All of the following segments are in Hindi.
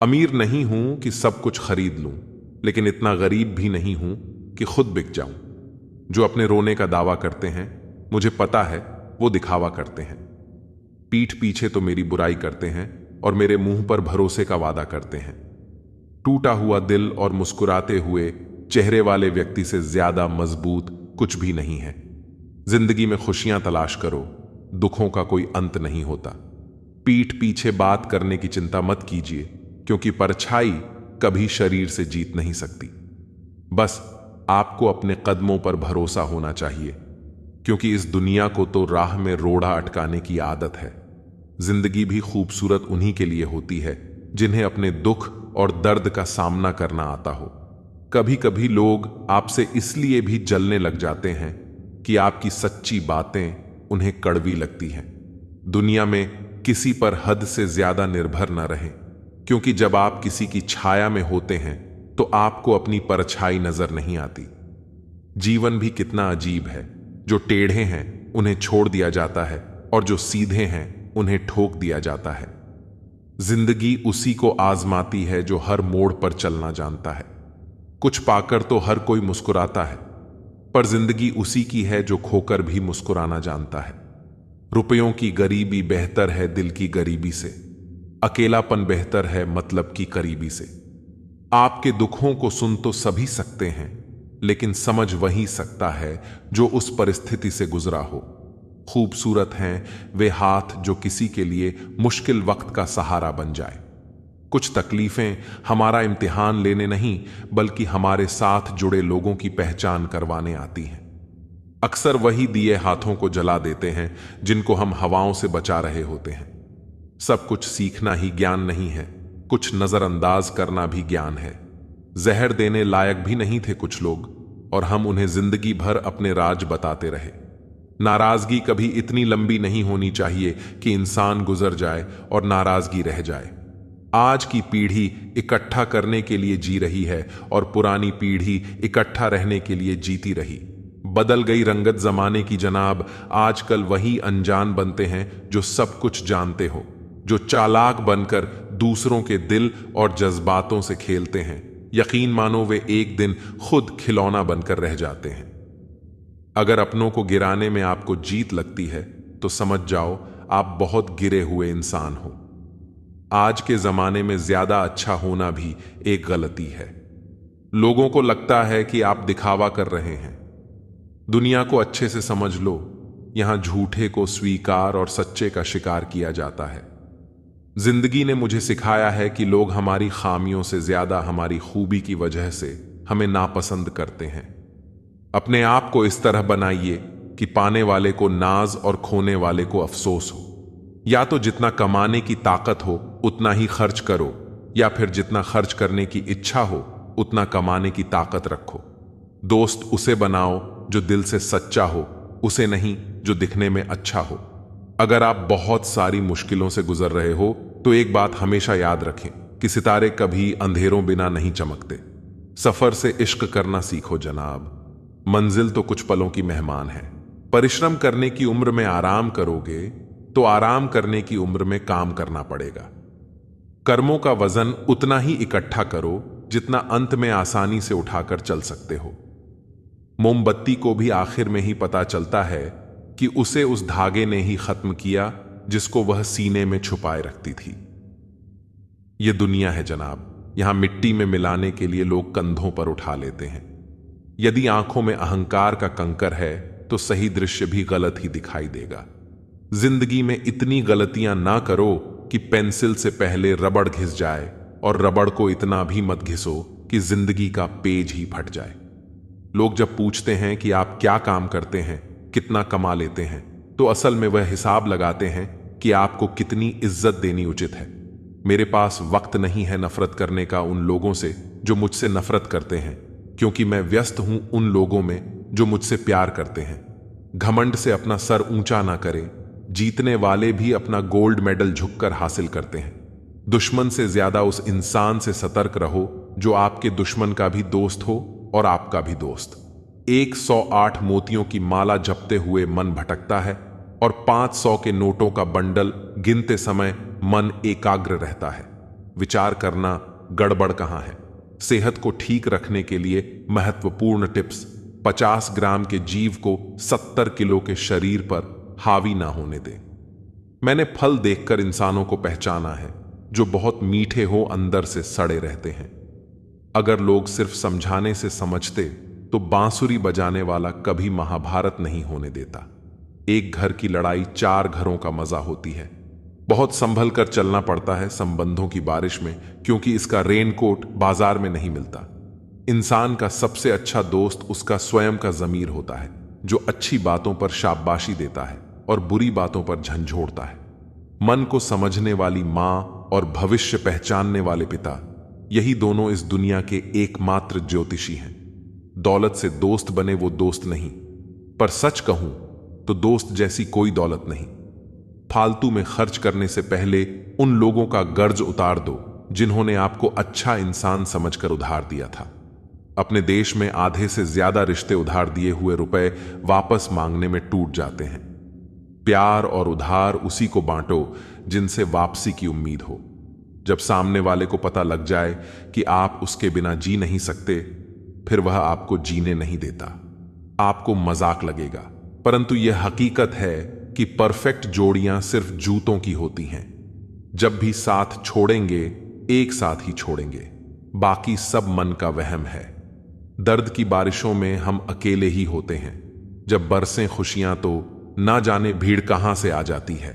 अमीर नहीं हूं कि सब कुछ खरीद लूं, लेकिन इतना गरीब भी नहीं हूं कि खुद बिक जाऊं। जो अपने रोने का दावा करते हैं, मुझे पता है वो दिखावा करते हैं। पीठ पीछे तो मेरी बुराई करते हैं और मेरे मुंह पर भरोसे का वादा करते हैं। टूटा हुआ दिल और मुस्कुराते हुए चेहरे वाले व्यक्ति से ज्यादा मजबूत कुछ भी नहीं है। जिंदगी में खुशियां तलाश करो, दुखों का कोई अंत नहीं होता। पीठ पीछे बात करने की चिंता मत कीजिए, क्योंकि परछाई कभी शरीर से जीत नहीं सकती। बस आपको अपने कदमों पर भरोसा होना चाहिए, क्योंकि इस दुनिया को तो राह में रोड़ा अटकाने की आदत है। जिंदगी भी खूबसूरत उन्हीं के लिए होती है जिन्हें अपने दुख और दर्द का सामना करना आता हो। कभी कभी लोग आपसे इसलिए भी जलने लग जाते हैं कि आपकी सच्ची बातें उन्हें कड़वी लगती हैं। दुनिया में किसी पर हद से ज्यादा निर्भर न रहें, क्योंकि जब आप किसी की छाया में होते हैं तो आपको अपनी परछाई नजर नहीं आती। जीवन भी कितना अजीब है। जो टेढ़े हैं उन्हें छोड़ दिया जाता है और जो सीधे हैं उन्हें ठोक दिया जाता है। जिंदगी उसी को आजमाती है जो हर मोड़ पर चलना जानता है। कुछ पाकर तो हर कोई मुस्कुराता है, पर जिंदगी उसी की है जो खोकर भी मुस्कुराना जानता है। रुपयों की गरीबी बेहतर है दिल की गरीबी से। अकेलापन बेहतर है मतलब की करीबी से। आपके दुखों को सुन तो सभी सकते हैं, लेकिन समझ वही सकता है जो उस परिस्थिति से गुजरा हो। खूबसूरत हैं वे हाथ जो किसी के लिए मुश्किल वक्त का सहारा बन जाए। कुछ तकलीफें हमारा इम्तिहान लेने नहीं, बल्कि हमारे साथ जुड़े लोगों की पहचान करवाने आती हैं। अक्सर वही दिए हाथों को जला देते हैं जिनको हम हवाओं से बचा रहे होते हैं। सब कुछ सीखना ही ज्ञान नहीं है, कुछ नजरअंदाज करना भी ज्ञान है। जहर देने लायक भी नहीं थे कुछ लोग, और हम उन्हें जिंदगी भर अपने राज बताते रहे। नाराजगी कभी इतनी लंबी नहीं होनी चाहिए कि इंसान गुजर जाए और नाराजगी रह जाए। आज की पीढ़ी इकट्ठा करने के लिए जी रही है और पुरानी पीढ़ी इकट्ठा रहने के लिए जीती रही। बदल गई रंगत जमाने की जनाब। आजकल वही अनजान बनते हैं जो सब कुछ जानते हो, जो चालाक बनकर दूसरों के दिल और जज्बातों से खेलते हैं। यकीन मानो वे एक दिन खुद खिलौना बनकर रह जाते हैं। अगर अपनों को गिराने में आपको जीत लगती है तो समझ जाओ आप बहुत गिरे हुए इंसान हो। आज के जमाने में ज्यादा अच्छा होना भी एक गलती है। लोगों को लगता है कि आप दिखावा कर रहे हैं। दुनिया को अच्छे से समझ लो, यहां झूठे को स्वीकार और सच्चे का शिकार किया जाता है। जिंदगी ने मुझे सिखाया है कि लोग हमारी खामियों से ज्यादा हमारी खूबी की वजह से हमें नापसंद करते हैं। अपने आप को इस तरह बनाइए कि पाने वाले को नाज और खोने वाले को अफसोस हो। या तो जितना कमाने की ताकत हो उतना ही खर्च करो, या फिर जितना खर्च करने की इच्छा हो उतना कमाने की ताकत रखो। दोस्त उसे बनाओ जो दिल से सच्चा हो, उसे नहीं जो दिखने में अच्छा हो। अगर आप बहुत सारी मुश्किलों से गुजर रहे हो तो एक बात हमेशा याद रखें कि सितारे कभी अंधेरों बिना नहीं चमकते। सफर से इश्क करना सीखो जनाब। मंजिल तो कुछ पलों की मेहमान है। परिश्रम करने की उम्र में आराम करोगे तो आराम करने की उम्र में काम करना पड़ेगा। कर्मों का वजन उतना ही इकट्ठा करो जितना अंत में आसानी से उठाकर चल सकते हो। मोमबत्ती को भी आखिर में ही पता चलता है कि उसे उस धागे ने ही खत्म किया जिसको वह सीने में छुपाए रखती थी। यह दुनिया है जनाब, यहां मिट्टी में मिलाने के लिए लोग कंधों पर उठा लेते हैं। यदि आंखों में अहंकार का कंकर है तो सही दृश्य भी गलत ही दिखाई देगा। जिंदगी में इतनी गलतियां ना करो कि पेंसिल से पहले रबड़ घिस जाए, और रबड़ को इतना भी मत घिसो कि जिंदगी का पेज ही फट जाए। लोग जब पूछते हैं कि आप क्या काम करते हैं, कितना कमा लेते हैं, तो असल में वह हिसाब लगाते हैं कि आपको कितनी इज्जत देनी उचित है। मेरे पास वक्त नहीं है नफरत करने का उन लोगों से जो मुझसे नफरत करते हैं, क्योंकि मैं व्यस्त हूं उन लोगों में जो मुझसे प्यार करते हैं। घमंड से अपना सर ऊंचा ना करें। जीतने वाले भी अपना गोल्ड मेडल झुककर हासिल करते हैं। दुश्मन से ज्यादा उस इंसान से सतर्क रहो जो आपके दुश्मन का भी दोस्त हो और आपका भी दोस्त। 108 मोतियों की माला जपते हुए मन भटकता है, और 500 के नोटों का बंडल गिनते समय मन एकाग्र रहता है। विचार करना गड़बड़ कहाँ है। सेहत को ठीक रखने के लिए महत्वपूर्ण टिप्स। 50 ग्राम के जीव को 70 किलो के शरीर पर हावी ना होने दें। मैंने फल देखकर इंसानों को पहचाना है जो बहुत मीठे हो अंदर से सड़े रहते हैं। अगर लोग सिर्फ समझाने से समझते तो बांसुरी बजाने वाला कभी महाभारत नहीं होने देता। एक घर की लड़ाई 4 घरों का मजा होती है। बहुत संभल कर चलना पड़ता है संबंधों की बारिश में, क्योंकि इसका रेनकोट बाजार में नहीं मिलता। इंसान का सबसे अच्छा दोस्त उसका स्वयं का ज़मीर होता है, जो अच्छी बातों पर शाबाशी देता है और बुरी बातों पर झंझोड़ता है। मन को समझने वाली माँ और भविष्य पहचानने वाले पिता, यही दोनों इस दुनिया के एकमात्र ज्योतिषी हैं। दौलत से दोस्त बने वो दोस्त नहीं, पर सच कहूं तो दोस्त जैसी कोई दौलत नहीं। फालतू में खर्च करने से पहले उन लोगों का कर्ज उतार दो जिन्होंने आपको अच्छा इंसान समझकर उधार दिया था। अपने देश में आधे से ज्यादा रिश्ते उधार दिए हुए रुपए वापस मांगने में टूट जाते हैं। प्यार और उधार उसी को बांटो जिनसे वापसी की उम्मीद हो। जब सामने वाले को पता लग जाए कि आप उसके बिना जी नहीं सकते, फिर वह आपको जीने नहीं देता। आपको मजाक लगेगा, परंतु यह हकीकत है कि परफेक्ट जोड़ियां सिर्फ जूतों की होती हैं। जब भी साथ छोड़ेंगे, एक साथ ही छोड़ेंगे, बाकी सब मन का वहम है। दर्द की बारिशों में हम अकेले ही होते हैं। जब बरसें खुशियां तो ना जाने भीड़ कहां से आ जाती है।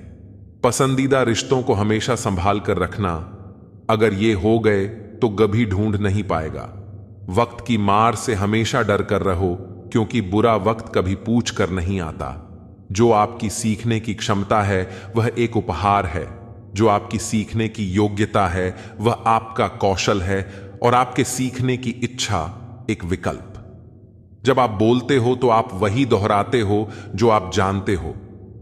पसंदीदा रिश्तों को हमेशा संभाल कर रखना। अगर ये हो गए तो कभी ढूंढ नहीं पाएगा। वक्त की मार से हमेशा डर कर रहो, क्योंकि बुरा वक्त कभी पूछ कर नहीं आता। जो आपकी सीखने की क्षमता है वह एक उपहार है। जो आपकी सीखने की योग्यता है वह आपका कौशल है, और आपके सीखने की इच्छा एक विकल्प। जब आप बोलते हो तो आप वही दोहराते हो जो आप जानते हो,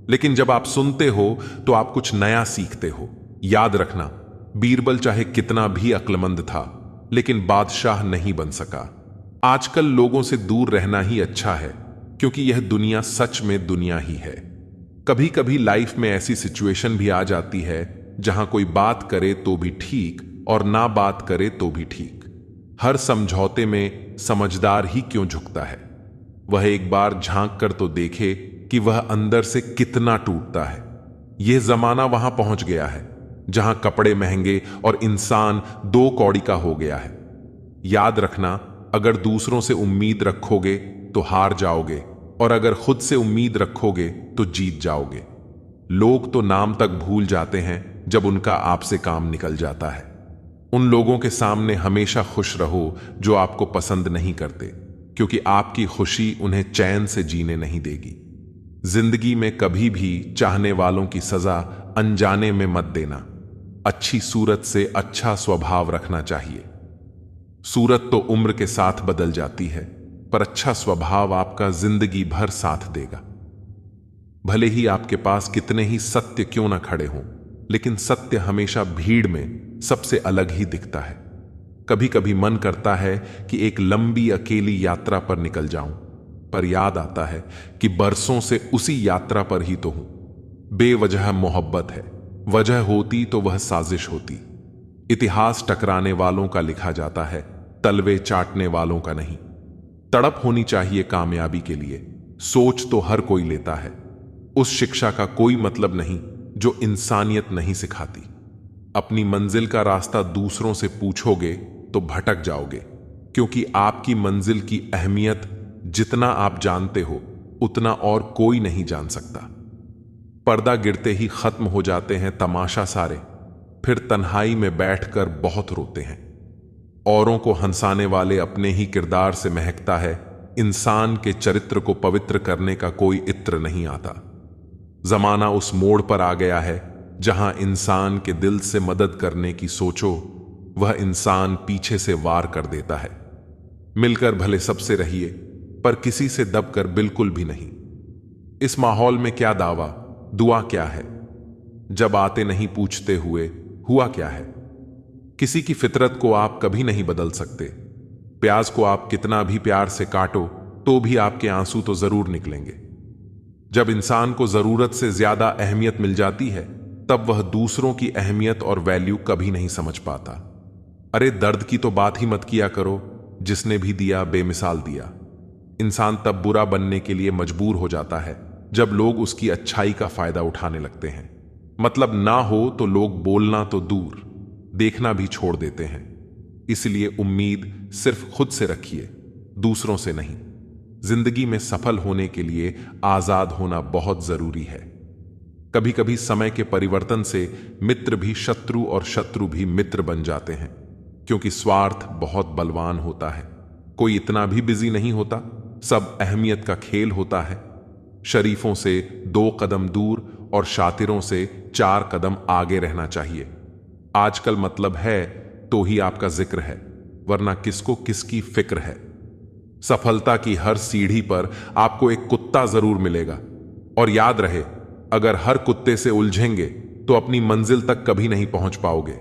लेकिन जब आप सुनते हो तो आप कुछ नया सीखते हो। याद रखना, बीरबल चाहे कितना भी अक्लमंद था, लेकिन बादशाह नहीं बन सका। आजकल लोगों से दूर रहना ही अच्छा है, क्योंकि यह दुनिया सच में दुनिया ही है। कभी कभी लाइफ में ऐसी सिचुएशन भी आ जाती है जहां कोई बात करे तो भी ठीक और ना बात करे तो भी ठीक। हर समझौते में समझदार ही क्यों झुकता है। वह एक बार झांक कर तो देखे कि वह अंदर से कितना टूटता है। यह जमाना वहां पहुंच गया है जहां कपड़े महंगे और इंसान 2 कौड़ी का हो गया है। याद रखना, अगर दूसरों से उम्मीद रखोगे तो हार जाओगे, और अगर खुद से उम्मीद रखोगे तो जीत जाओगे। लोग तो नाम तक भूल जाते हैं जब उनका आपसे काम निकल जाता है। उन लोगों के सामने हमेशा खुश रहो जो आपको पसंद नहीं करते, क्योंकि आपकी खुशी उन्हें चैन से जीने नहीं देगी। जिंदगी में कभी भी चाहने वालों की सजा अनजाने में मत देना। अच्छी सूरत से अच्छा स्वभाव रखना चाहिए। सूरत तो उम्र के साथ बदल जाती है, पर अच्छा स्वभाव आपका जिंदगी भर साथ देगा। भले ही आपके पास कितने ही सत्य क्यों ना खड़े हों, लेकिन सत्य हमेशा भीड़ में सबसे अलग ही दिखता है। कभी कभी मन करता है कि एक लंबी अकेली यात्रा पर निकल जाऊं, पर याद आता है कि बरसों से उसी यात्रा पर ही तो हूं। बेवजह मोहब्बत है, वजह होती तो वह साजिश होती। इतिहास टकराने वालों का लिखा जाता है, तलवे चाटने वालों का नहीं। तड़प होनी चाहिए कामयाबी के लिए। सोच तो हर कोई लेता है। उस शिक्षा का कोई मतलब नहीं जो इंसानियत नहीं सिखाती। अपनी मंजिल का रास्ता दूसरों से पूछोगे तो भटक जाओगे, क्योंकि आपकी मंजिल की अहमियत जितना आप जानते हो उतना और कोई नहीं जान सकता। पर्दा गिरते ही खत्म हो जाते हैं तमाशा सारे, फिर तन्हाई में बैठकर बहुत रोते हैं। औरों को हंसाने वाले अपने ही किरदार से महकता है। इंसान के चरित्र को पवित्र करने का कोई इत्र नहीं आता। जमाना उस मोड़ पर आ गया है जहां इंसान के दिल से मदद करने की सोचो, वह इंसान पीछे से वार कर देता है। मिलकर भले सबसे रहिए, पर किसी से दबकर बिल्कुल भी नहीं। इस माहौल में क्या दावा, दुआ क्या है, जब आते नहीं पूछते हुए हुआ क्या है। किसी की फितरत को आप कभी नहीं बदल सकते। प्याज को आप कितना भी प्यार से काटो तो भी आपके आंसू तो जरूर निकलेंगे। जब इंसान को जरूरत से ज्यादा अहमियत मिल जाती है तब वह दूसरों की अहमियत और वैल्यू कभी नहीं समझ पाता। अरे दर्द की तो बात ही मत किया करो, जिसने भी दिया बेमिसाल दिया। इंसान तब बुरा बनने के लिए मजबूर हो जाता है जब लोग उसकी अच्छाई का फायदा उठाने लगते हैं। मतलब ना हो तो लोग बोलना तो दूर, देखना भी छोड़ देते हैं। इसलिए उम्मीद सिर्फ खुद से रखिए, दूसरों से नहीं। जिंदगी में सफल होने के लिए आजाद होना बहुत जरूरी है। कभी कभी समय के परिवर्तन से मित्र भी शत्रु और शत्रु भी मित्र बन जाते हैं, क्योंकि स्वार्थ बहुत बलवान होता है। कोई इतना भी बिजी नहीं होता, सब अहमियत का खेल होता है। शरीफों से 2 कदम दूर और शातिरों से 4 कदम आगे रहना चाहिए। आजकल मतलब है तो ही आपका जिक्र है, वरना किसको किसकी फिक्र है। सफलता की हर सीढ़ी पर आपको एक कुत्ता जरूर मिलेगा, और याद रहे, अगर हर कुत्ते से उलझेंगे तो अपनी मंजिल तक कभी नहीं पहुंच पाओगे।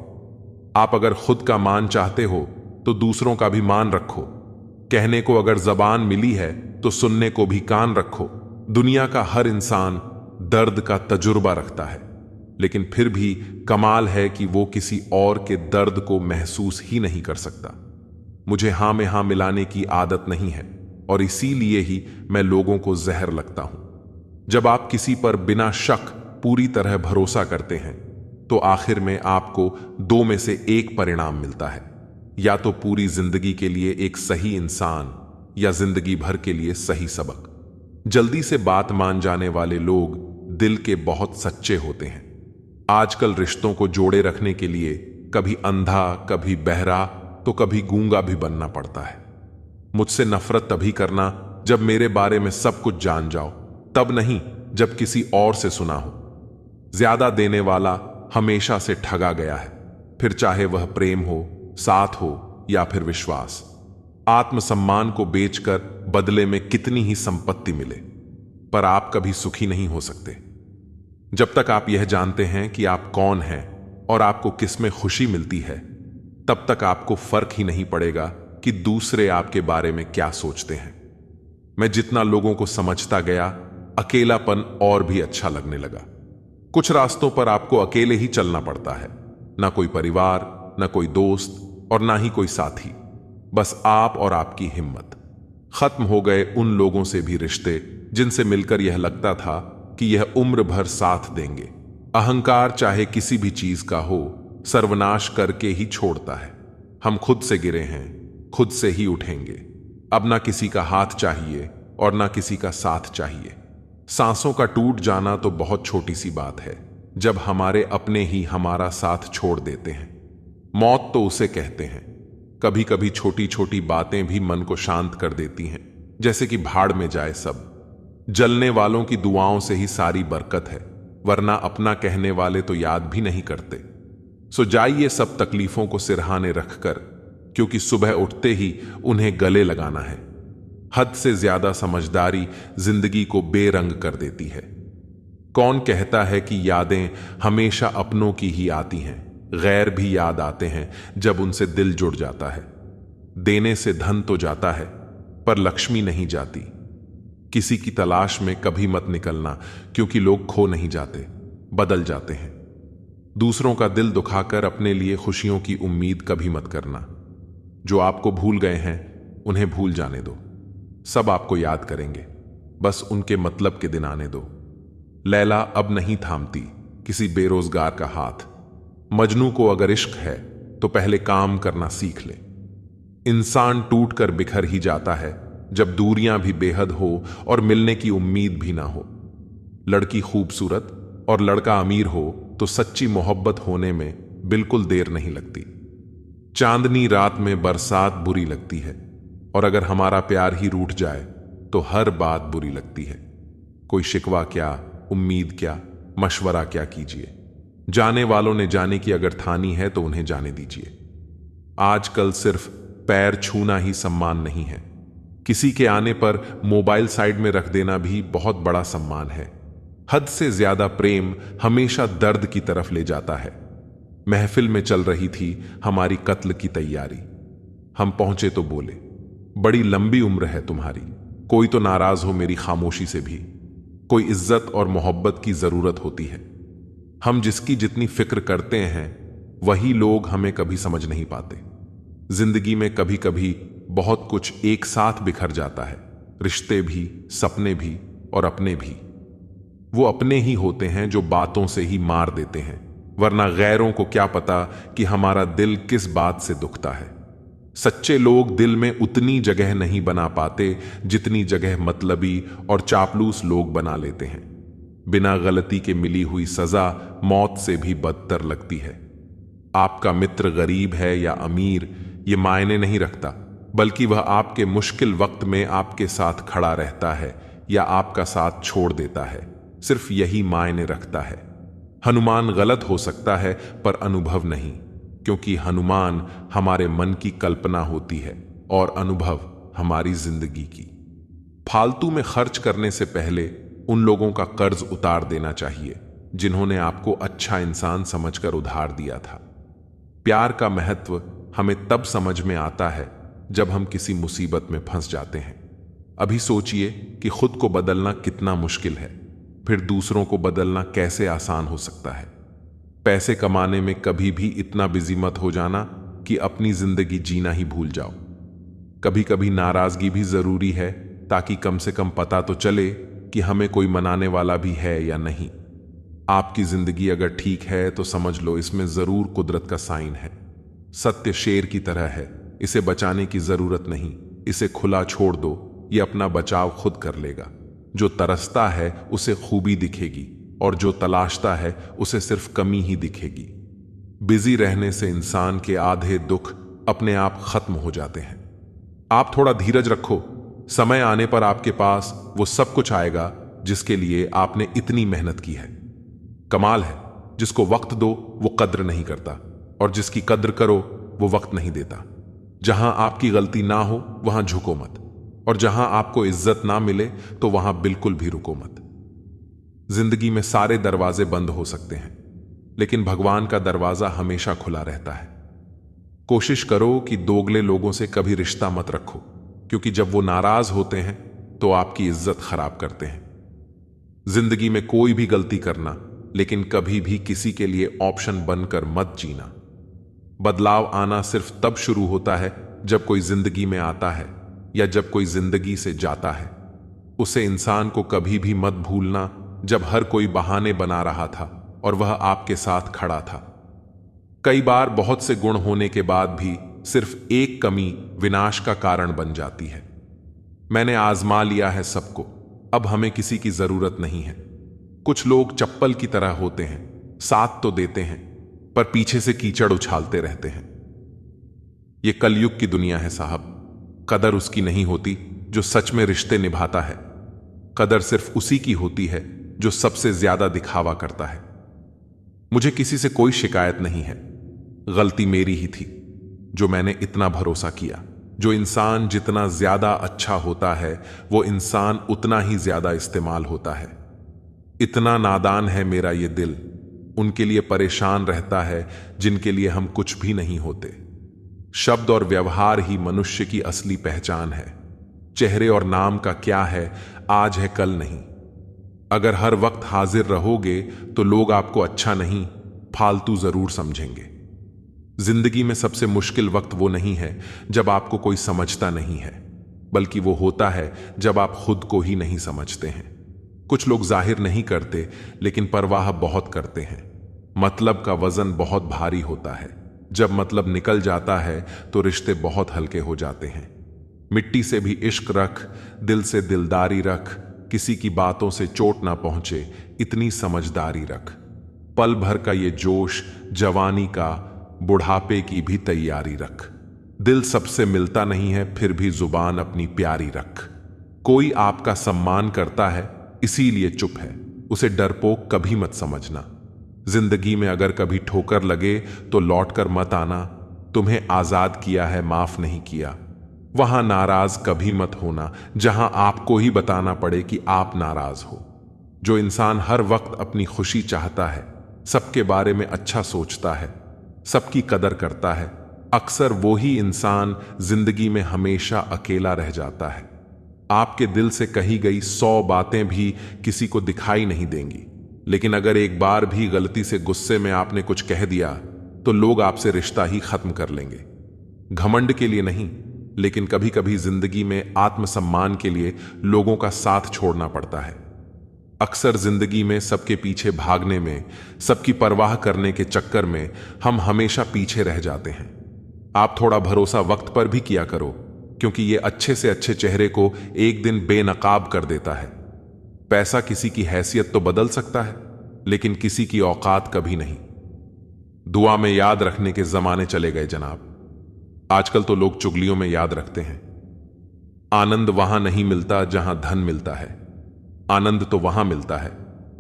आप अगर खुद का मान चाहते हो तो दूसरों का भी मान रखो। कहने को अगर जबान मिली है तो सुनने को भी कान रखो। दुनिया का हर इंसान दर्द का तजुर्बा रखता है, लेकिन फिर भी कमाल है कि वो किसी और के दर्द को महसूस ही नहीं कर सकता। मुझे हां में हां मिलाने की आदत नहीं है, और इसीलिए ही मैं लोगों को जहर लगता हूं। जब आप किसी पर बिना शक पूरी तरह भरोसा करते हैं तो आखिर में आपको 2 में से 1 परिणाम मिलता है। या तो पूरी जिंदगी के लिए एक सही इंसान, या जिंदगी भर के लिए सही सबक। जल्दी से बात मान जाने वाले लोग दिल के बहुत सच्चे होते हैं। आजकल रिश्तों को जोड़े रखने के लिए कभी अंधा, कभी बहरा, तो कभी गूंगा भी बनना पड़ता है। मुझसे नफरत तभी करना जब मेरे बारे में सब कुछ जान जाओ, तब नहीं जब किसी और से सुना हो। ज्यादा देने वाला हमेशा से ठगा गया है, फिर चाहे वह प्रेम हो, साथ हो या फिर विश्वास। आत्मसम्मान को बेचकर बदले में कितनी ही संपत्ति मिले, पर आप कभी सुखी नहीं हो सकते। जब तक आप यह जानते हैं कि आप कौन हैं और आपको किसमें खुशी मिलती है, तब तक आपको फर्क ही नहीं पड़ेगा कि दूसरे आपके बारे में क्या सोचते हैं। मैं जितना लोगों को समझता गया, अकेलापन और भी अच्छा लगने लगा। कुछ रास्तों पर आपको अकेले ही चलना पड़ता है, ना कोई परिवार, ना कोई दोस्त और ना ही कोई साथी, बस आप और आपकी हिम्मत। खत्म हो गए उन लोगों से भी रिश्ते जिनसे मिलकर यह लगता था कि यह उम्र भर साथ देंगे। अहंकार चाहे किसी भी चीज का हो, सर्वनाश करके ही छोड़ता है। हम खुद से गिरे हैं, खुद से ही उठेंगे। अब ना किसी का हाथ चाहिए और ना किसी का साथ चाहिए। सांसों का टूट जाना तो बहुत छोटी सी बात है, जब हमारे अपने ही हमारा साथ छोड़ देते हैं। मौत तो उसे कहते हैं। कभी कभी छोटी छोटी बातें भी मन को शांत कर देती हैं, जैसे कि भाड़ में जाए सब। जलने वालों की दुआओं से ही सारी बरकत है, वरना अपना कहने वाले तो याद भी नहीं करते। सो जाइए सब तकलीफों को सिरहाने रखकर, क्योंकि सुबह उठते ही उन्हें गले लगाना है। हद से ज्यादा समझदारी जिंदगी को बेरंग कर देती है। कौन कहता है कि यादें हमेशा अपनों की ही आती हैं? गैर भी याद आते हैं जब उनसे दिल जुड़ जाता है। देने से धन तो जाता है, पर लक्ष्मी नहीं जाती। किसी की तलाश में कभी मत निकलना, क्योंकि लोग खो नहीं जाते, बदल जाते हैं। दूसरों का दिल दुखाकर अपने लिए खुशियों की उम्मीद कभी मत करना। जो आपको भूल गए हैं उन्हें भूल जाने दो। सब आपको याद करेंगे, बस उनके मतलब के दिन आने दो। लैला अब नहीं थामती किसी बेरोजगार का हाथ। मजनू को अगर इश्क है तो पहले काम करना सीख ले। इंसान टूट कर बिखर ही जाता है जब दूरियां भी बेहद हो और मिलने की उम्मीद भी ना हो। लड़की खूबसूरत और लड़का अमीर हो तो सच्ची मोहब्बत होने में बिल्कुल देर नहीं लगती। चांदनी रात में बरसात बुरी लगती है, और अगर हमारा प्यार ही रूठ जाए तो हर बात बुरी लगती है। कोई शिकवा क्या, उम्मीद क्या, मशवरा क्या कीजिए। जाने वालों ने जाने की अगर ठानी है तो उन्हें जाने दीजिए। आजकल सिर्फ पैर छूना ही सम्मान नहीं है, किसी के आने पर मोबाइल साइड में रख देना भी बहुत बड़ा सम्मान है। हद से ज्यादा प्रेम हमेशा दर्द की तरफ ले जाता है। महफिल में चल रही थी हमारी कत्ल की तैयारी। हम पहुंचे तो बोले, बड़ी लंबी उम्र है तुम्हारी। कोई तो नाराज हो मेरी खामोशी से भी। कोई इज्जत और मोहब्बत की जरूरत होती है। हम जिसकी जितनी फिक्र करते हैं वही लोग हमें कभी समझ नहीं पाते। जिंदगी में कभी कभी बहुत कुछ एक साथ बिखर जाता है, रिश्ते भी, सपने भी और अपने भी। वो अपने ही होते हैं जो बातों से ही मार देते हैं, वरना गैरों को क्या पता कि हमारा दिल किस बात से दुखता है। सच्चे लोग दिल में उतनी जगह नहीं बना पाते जितनी जगह मतलबी और चापलूस लोग बना लेते हैं। बिना गलती के मिली हुई सजा मौत से भी बदतर लगती है। आपका मित्र गरीब है या अमीर ये मायने नहीं रखता, बल्कि वह आपके मुश्किल वक्त में आपके साथ खड़ा रहता है या आपका साथ छोड़ देता है, सिर्फ यही मायने रखता है। हनुमान गलत हो सकता है पर अनुभव नहीं, क्योंकि हनुमान हमारे मन की कल्पना होती है और अनुभव हमारी जिंदगी की। फालतू में खर्च करने से पहले उन लोगों का कर्ज उतार देना चाहिए जिन्होंने आपको अच्छा इंसान समझकर उधार दिया था। प्यार का महत्व हमें तब समझ में आता है जब हम किसी मुसीबत में फंस जाते हैं। अभी सोचिए कि खुद को बदलना कितना मुश्किल है, फिर दूसरों को बदलना कैसे आसान हो सकता है। पैसे कमाने में कभी भी इतना बिजी मत हो जाना कि अपनी जिंदगी जीना ही भूल जाओ। कभी कभी नाराजगी भी जरूरी है, ताकि कम से कम पता तो चले कि हमें कोई मनाने वाला भी है या नहीं। आपकी जिंदगी अगर ठीक है तो समझ लो इसमें जरूर कुदरत का साइन है। सत्य शेर की तरह है, इसे बचाने की जरूरत नहीं, इसे खुला छोड़ दो, ये अपना बचाव खुद कर लेगा। जो तरसता है उसे खूबी दिखेगी और जो तलाशता है उसे सिर्फ कमी ही दिखेगी। बिजी रहने से इंसान के आधे दुख अपने आप खत्म हो जाते हैं। आप थोड़ा धीरज रखो, समय आने पर आपके पास वो सब कुछ आएगा जिसके लिए आपने इतनी मेहनत की है। कमाल है, जिसको वक्त दो वो कद्र नहीं करता, और जिसकी कद्र करो वो वक्त नहीं देता। जहां आपकी गलती ना हो वहां झुको मत, और जहां आपको इज्जत ना मिले तो वहां बिल्कुल भी रुको मत। जिंदगी में सारे दरवाजे बंद हो सकते हैं, लेकिन भगवान का दरवाजा हमेशा खुला रहता है। कोशिश करो कि दोगले लोगों से कभी रिश्ता मत रखो, क्योंकि जब वो नाराज होते हैं तो आपकी इज्जत खराब करते हैं। जिंदगी में कोई भी गलती करना, लेकिन कभी भी किसी के लिए ऑप्शन बनकर मत जीना। बदलाव आना सिर्फ तब शुरू होता है जब कोई जिंदगी में आता है या जब कोई जिंदगी से जाता है। उसे इंसान को कभी भी मत भूलना जब हर कोई बहाने बना रहा था और वह आपके साथ खड़ा था। कई बार बहुत से गुण होने के बाद भी सिर्फ एक कमी विनाश का कारण बन जाती है। मैंने आजमा लिया है सबको, अब हमें किसी की जरूरत नहीं है। कुछ लोग चप्पल की तरह होते हैं, साथ तो देते हैं पर पीछे से कीचड़ उछालते रहते हैं। यह कलयुग की दुनिया है साहब। कदर उसकी नहीं होती जो सच में रिश्ते निभाता है। कदर सिर्फ उसी की होती है जो सबसे ज्यादा दिखावा करता है। मुझे किसी से कोई शिकायत नहीं है, गलती मेरी ही थी जो मैंने इतना भरोसा किया। जो इंसान जितना ज्यादा अच्छा होता है वो इंसान उतना ही ज्यादा इस्तेमाल होता है। इतना नादान है मेरा ये दिल, उनके लिए परेशान रहता है जिनके लिए हम कुछ भी नहीं होते। शब्द और व्यवहार ही मनुष्य की असली पहचान है। चेहरे और नाम का क्या है, आज है कल नहीं। अगर हर वक्त हाजिर रहोगे तो लोग आपको अच्छा नहीं, फालतू जरूर समझेंगे। जिंदगी में सबसे मुश्किल वक्त वो नहीं है जब आपको कोई समझता नहीं है, बल्कि वो होता है जब आप खुद को ही नहीं समझते हैं। कुछ लोग जाहिर नहीं करते लेकिन परवाह बहुत करते हैं। मतलब का वजन बहुत भारी होता है। जब मतलब निकल जाता है तो रिश्ते बहुत हल्के हो जाते हैं। मिट्टी से भी इश्क रख, दिल से दिलदारी रख, किसी की बातों से चोट ना पहुंचे इतनी समझदारी रख। पल भर का ये जोश, जवानी का, बुढ़ापे की भी तैयारी रख। दिल सबसे मिलता नहीं है फिर भी जुबान अपनी प्यारी रख। कोई आपका सम्मान करता है इसीलिए चुप है, उसे डरपोक कभी मत समझना। जिंदगी में अगर कभी ठोकर लगे तो लौटकर मत आना। तुम्हें आजाद किया है, माफ नहीं किया। वहां नाराज कभी मत होना जहां आपको ही बताना पड़े कि आप नाराज हो। जो इंसान हर वक्त अपनी खुशी चाहता है, सबके बारे में अच्छा सोचता है, सबकी कदर करता है, अक्सर वो ही इंसान जिंदगी में हमेशा अकेला रह जाता है। आपके दिल से कही गई 100 बातें भी किसी को दिखाई नहीं देंगी, लेकिन अगर एक बार भी गलती से गुस्से में आपने कुछ कह दिया तो लोग आपसे रिश्ता ही खत्म कर लेंगे। घमंड के लिए नहीं, लेकिन कभी कभी जिंदगी में आत्मसम्मान के लिए लोगों का साथ छोड़ना पड़ता है। अक्सर जिंदगी में सबके पीछे भागने में, सबकी परवाह करने के चक्कर में हम हमेशा पीछे रह जाते हैं। आप थोड़ा भरोसा वक्त पर भी किया करो, क्योंकि ये अच्छे से अच्छे चेहरे को एक दिन बेनकाब कर देता है। पैसा किसी की हैसियत तो बदल सकता है, लेकिन किसी की औकात कभी नहीं। दुआ में याद रखने के जमाने चले गए जनाब। आजकल तो लोग चुगलियों में याद रखते हैं। आनंद वहां नहीं मिलता जहां धन मिलता है, आनंद तो वहां मिलता है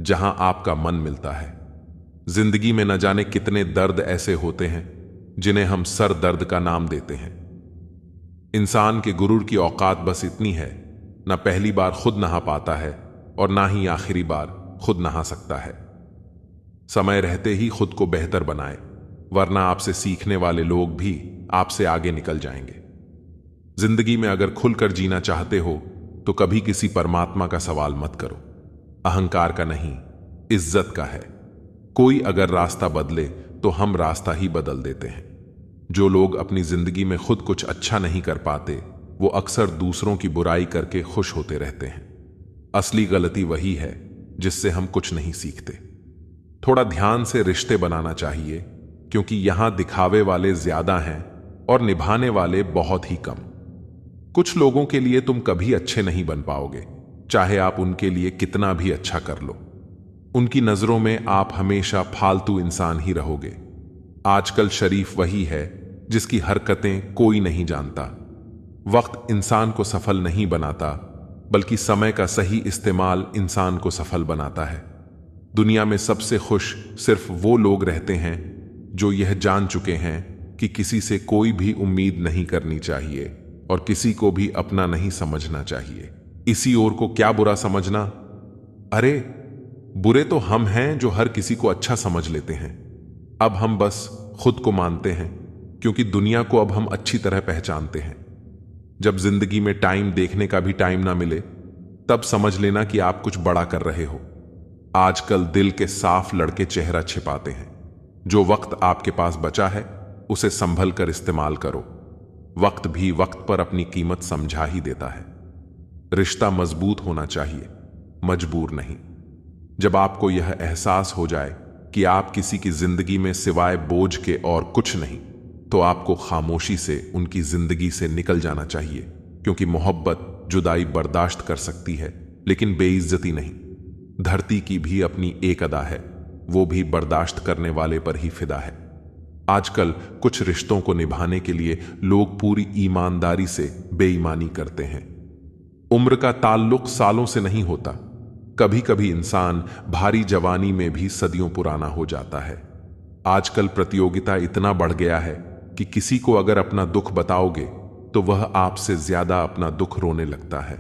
जहां आपका मन मिलता है। जिंदगी में न जाने कितने दर्द ऐसे होते हैं जिन्हें हम सर दर्द का नाम देते हैं। इंसान के गुरूर की औकात बस इतनी है, ना पहली बार खुद नहा पाता है और ना ही आखिरी बार खुद नहा सकता है। समय रहते ही खुद को बेहतर बनाए, वरना आपसे सीखने वाले लोग भी आपसे आगे निकल जाएंगे। जिंदगी में अगर खुलकर जीना चाहते हो तो कभी किसी परमात्मा का सवाल मत करो। अहंकार का नहीं, इज्जत का है। कोई अगर रास्ता बदले तो हम रास्ता ही बदल देते हैं। जो लोग अपनी जिंदगी में खुद कुछ अच्छा नहीं कर पाते, वो अक्सर दूसरों की बुराई करके खुश होते रहते हैं। असली गलती वही है जिससे हम कुछ नहीं सीखते। थोड़ा ध्यान से रिश्ते बनाना चाहिए, क्योंकि यहां दिखावे वाले ज्यादा हैं और निभाने वाले बहुत ही कम। कुछ लोगों के लिए तुम कभी अच्छे नहीं बन पाओगे, चाहे आप उनके लिए कितना भी अच्छा कर लो। उनकी नजरों में आप हमेशा फालतू इंसान ही रहोगे। आजकल शरीफ वही है जिसकी हरकतें कोई नहीं जानता। वक्त इंसान को सफल नहीं बनाता, बल्कि समय का सही इस्तेमाल इंसान को सफल बनाता है। दुनिया में सबसे खुश सिर्फ वो लोग रहते हैं जो यह जान चुके हैं कि किसी से कोई भी उम्मीद नहीं करनी चाहिए और किसी को भी अपना नहीं समझना चाहिए। इसी ओर को क्या बुरा समझना? अरे बुरे तो हम हैं जो हर किसी को अच्छा समझ लेते हैं। अब हम बस खुद को मानते हैं, क्योंकि दुनिया को अब हम अच्छी तरह पहचानते हैं। जब जिंदगी में टाइम देखने का भी टाइम ना मिले, तब समझ लेना कि आप कुछ बड़ा कर रहे हो। आजकल दिल के साफ लड़के चेहरा छिपाते हैं। जो वक्त आपके पास बचा है उसे संभल कर इस्तेमाल करो। वक्त भी वक्त पर अपनी कीमत समझा ही देता है। रिश्ता मजबूत होना चाहिए, मजबूर नहीं। जब आपको यह एहसास हो जाए कि आप किसी की जिंदगी में सिवाय बोझ के और कुछ नहीं, तो आपको खामोशी से उनकी जिंदगी से निकल जाना चाहिए, क्योंकि मोहब्बत जुदाई बर्दाश्त कर सकती है, लेकिन बेइज्जती नहीं। धरती की भी अपनी एक अदा है, वो भी बर्दाश्त करने वाले पर ही फिदा है। आजकल कुछ रिश्तों को निभाने के लिए लोग पूरी ईमानदारी से बेईमानी करते हैं। उम्र का ताल्लुक सालों से नहीं होता। कभी कभी इंसान भारी जवानी में भी सदियों पुराना हो जाता है। आजकल प्रतियोगिता इतना बढ़ गया है कि किसी को अगर अपना दुख बताओगे तो वह आपसे ज्यादा अपना दुख रोने लगता है।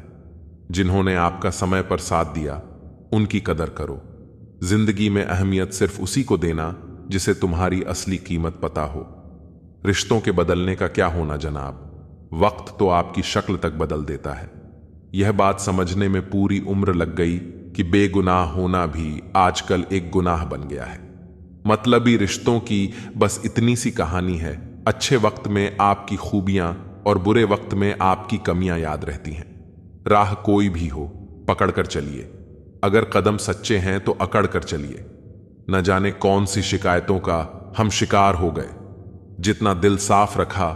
जिन्होंने आपका समय पर साथ दिया, उनकी कदर करो। जिंदगी में अहमियत सिर्फ उसी को देना जिसे तुम्हारी असली कीमत पता हो। रिश्तों के बदलने का क्या होना जनाब, वक्त तो आपकी शक्ल तक बदल देता है। यह बात समझने में पूरी उम्र लग गई कि बेगुनाह होना भी आजकल एक गुनाह बन गया है। मतलबी रिश्तों की बस इतनी सी कहानी है। अच्छे वक्त में आपकी खूबियां और बुरे वक्त में आपकी कमियां याद रहती हैं। राह कोई भी हो, पकड़ कर चलिए। अगर कदम सच्चे हैं तो अकड़ कर चलिए। न जाने कौन सी शिकायतों का हम शिकार हो गए। जितना दिल साफ रखा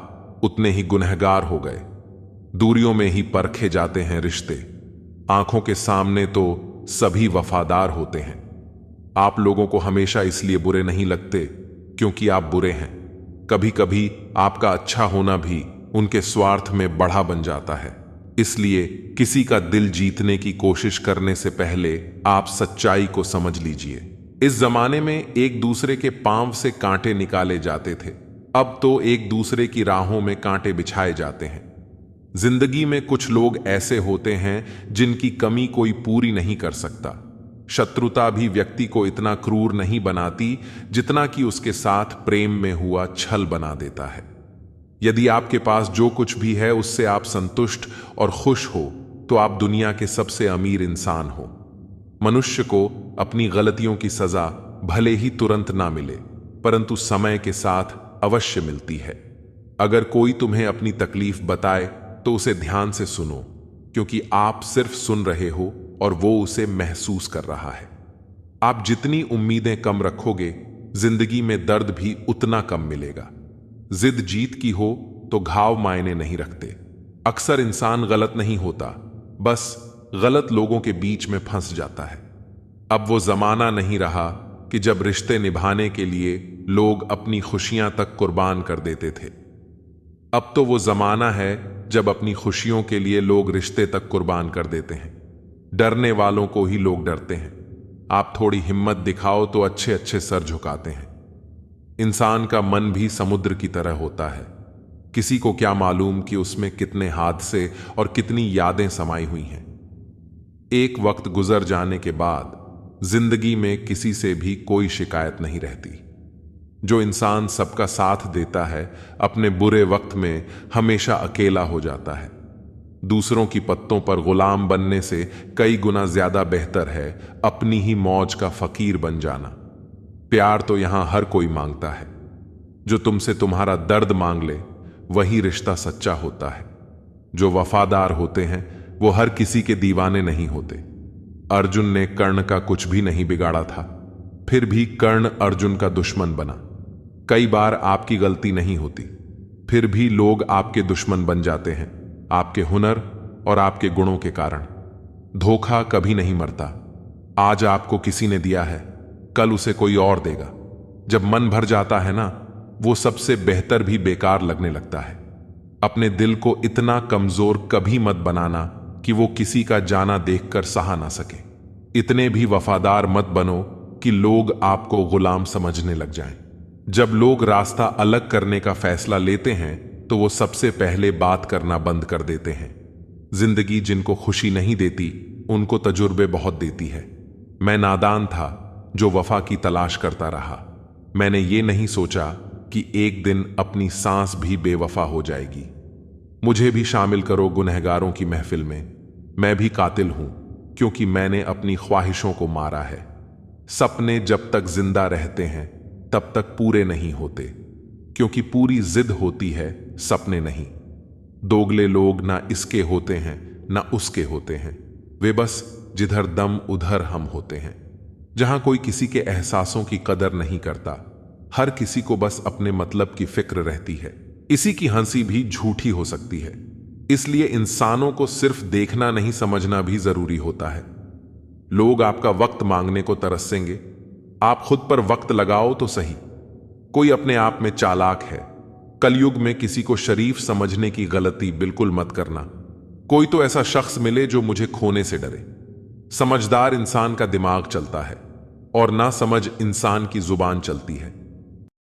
उतने ही गुनहगार हो गए। दूरियों में ही परखे जाते हैं रिश्ते। आंखों के सामने तो सभी वफादार होते हैं। आप लोगों को हमेशा इसलिए बुरे नहीं लगते क्योंकि आप बुरे हैं। कभी कभी आपका अच्छा होना भी उनके स्वार्थ में बढ़ा बन जाता है। इसलिए किसी का दिल जीतने की कोशिश करने से पहले आप सच्चाई को समझ लीजिए। इस जमाने में एक दूसरे के पांव से कांटे निकाले जाते थे, अब तो एक दूसरे की राहों में कांटे बिछाए जाते हैं। जिंदगी में कुछ लोग ऐसे होते हैं जिनकी कमी कोई पूरी नहीं कर सकता। शत्रुता भी व्यक्ति को इतना क्रूर नहीं बनाती जितना कि उसके साथ प्रेम में हुआ छल बना देता है। यदि आपके पास जो कुछ भी है उससे आप संतुष्ट और खुश हो तो आप दुनिया के सबसे अमीर इंसान हो। मनुष्य को अपनी गलतियों की सजा भले ही तुरंत ना मिले, परंतु समय के साथ अवश्य मिलती है। अगर कोई तुम्हें अपनी तकलीफ बताए तो उसे ध्यान से सुनो, क्योंकि आप सिर्फ सुन रहे हो और वो उसे महसूस कर रहा है। आप जितनी उम्मीदें कम रखोगे, जिंदगी में दर्द भी उतना कम मिलेगा। जिद जीत की हो तो घाव मायने नहीं रखते। अक्सर इंसान गलत नहीं होता, बस गलत लोगों के बीच में फंस जाता है। अब वो जमाना नहीं रहा कि जब रिश्ते निभाने के लिए लोग अपनी खुशियां तक कुर्बान कर देते थे। अब तो वो जमाना है जब अपनी खुशियों के लिए लोग रिश्ते तक कुर्बान कर देते हैं। डरने वालों को ही लोग डरते हैं। आप थोड़ी हिम्मत दिखाओ तो अच्छे अच्छे सर झुकाते हैं। इंसान का मन भी समुद्र की तरह होता है। किसी को क्या मालूम कि उसमें कितने हादसे और कितनी यादें समाई हुई हैं। एक वक्त गुजर जाने के बाद जिंदगी में किसी से भी कोई शिकायत नहीं रहती। जो इंसान सबका साथ देता है, अपने बुरे वक्त में हमेशा अकेला हो जाता है। दूसरों की पत्तों पर गुलाम बनने से कई गुना ज्यादा बेहतर है अपनी ही मौज का फकीर बन जाना। प्यार तो यहां हर कोई मांगता है। जो तुमसे तुम्हारा दर्द मांग ले, वही रिश्ता सच्चा होता है। जो वफादार होते हैं वो हर किसी के दीवाने नहीं होते। अर्जुन ने कर्ण का कुछ भी नहीं बिगाड़ा था, फिर भी कर्ण अर्जुन का दुश्मन बना। कई बार आपकी गलती नहीं होती, फिर भी लोग आपके दुश्मन बन जाते हैं, आपके हुनर और आपके गुणों के कारण। धोखा कभी नहीं मरता। आज आपको किसी ने दिया है, कल उसे कोई और देगा। जब मन भर जाता है ना, वो सबसे बेहतर भी बेकार लगने लगता है। अपने दिल को इतना कमजोर कभी मत बनाना कि वो किसी का जाना देखकर सहा ना सके। इतने भी वफादार मत बनो कि लोग आपको गुलाम समझने लग जाएं। जब लोग रास्ता अलग करने का फैसला लेते हैं तो वो सबसे पहले बात करना बंद कर देते हैं। जिंदगी जिनको खुशी नहीं देती, उनको तजुर्बे बहुत देती है। मैं नादान था जो वफा की तलाश करता रहा। मैंने ये नहीं सोचा कि एक दिन अपनी सांस भी बेवफा हो जाएगी। मुझे भी शामिल करो गुनहगारों की महफिल में। मैं भी कातिल हूं, क्योंकि मैंने अपनी ख्वाहिशों को मारा है। सपने जब तक जिंदा रहते हैं तब तक पूरे नहीं होते, क्योंकि पूरी जिद होती है, सपने नहीं। दोगले लोग ना इसके होते हैं ना उसके होते हैं। वे बस जिधर दम उधर हम होते हैं। जहां कोई किसी के एहसासों की कदर नहीं करता, हर किसी को बस अपने मतलब की फिक्र रहती है। इसी की हंसी भी झूठी हो सकती है। इसलिए इंसानों को सिर्फ देखना नहीं, समझना भी जरूरी होता है। लोग आपका वक्त मांगने को तरसेंगे, आप खुद पर वक्त लगाओ तो सही। कोई अपने आप में चालाक है। कलयुग में किसी को शरीफ समझने की गलती बिल्कुल मत करना। कोई तो ऐसा शख्स मिले जो मुझे खोने से डरे। समझदार इंसान का दिमाग चलता है और ना समझ इंसान की जुबान चलती है।